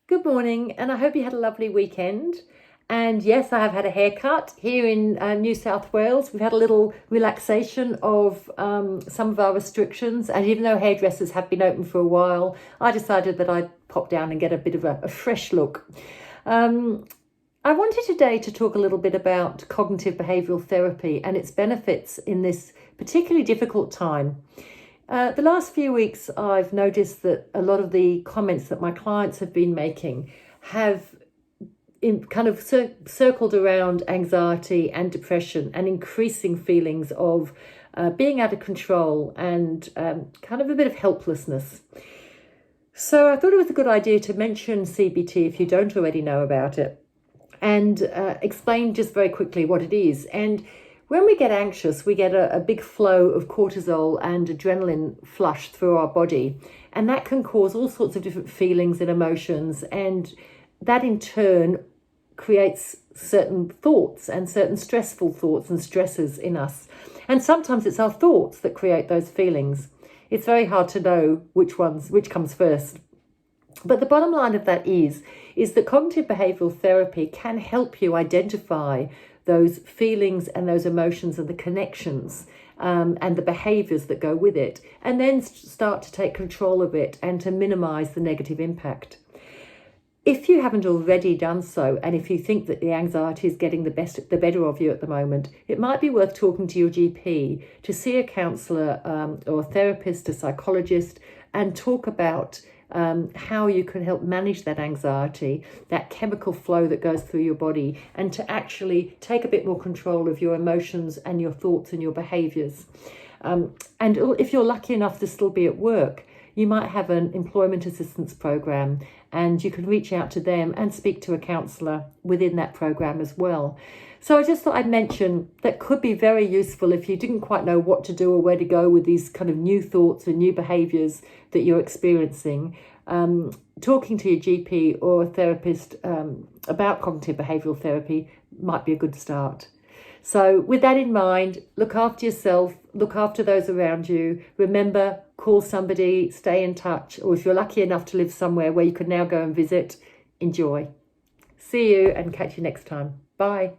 Good morning, and I hope you had a lovely weekend. And yes, I have had a haircut here in New South Wales. We've had a little relaxation of some of our restrictions, and even though hairdressers have been open for a while, I decided that I'd pop down and get a bit of a fresh look. I wanted today to talk a little bit about cognitive behavioural therapy and its benefits in this particularly difficult time. The last few weeks, I've noticed that a lot of the comments that my clients have been making have circled around anxiety and depression and increasing feelings of being out of control and kind of a bit of helplessness. So I thought it was a good idea to mention CBT if you don't already know about it, and explain just very quickly what it is. And when we get anxious, we get a big flow of cortisol and adrenaline flush through our body, and that can cause all sorts of different feelings and emotions, and that in turn creates certain thoughts and certain stressful thoughts and stresses in us. And sometimes it's our thoughts that create those feelings. It's very hard to know which comes first. But the bottom line of that is that cognitive behavioural therapy can help you identify those feelings and those emotions and the connections and the behaviours that go with it, and then start to take control of it and to minimise the negative impact. If you haven't already done so, and if you think that the anxiety is getting the better of you at the moment, it might be worth talking to your GP to see a counsellor or a therapist, a psychologist, and talk about how you can help manage that anxiety, that chemical flow that goes through your body, and to actually take a bit more control of your emotions and your thoughts and your behaviours. And if you're lucky enough to still be at work, you might have an employment assistance program, and you can reach out to them and speak to a counsellor within that program as well. So I just thought I'd mention that could be very useful if you didn't quite know what to do or where to go with these kind of new thoughts and new behaviours that you're experiencing. Talking to your GP or a therapist about cognitive behavioural therapy might be a good start. So with that in mind, look after yourself, look after those around you. Remember, call somebody, stay in touch, or if you're lucky enough to live somewhere where you can now go and visit, enjoy. See you and catch you next time. Bye.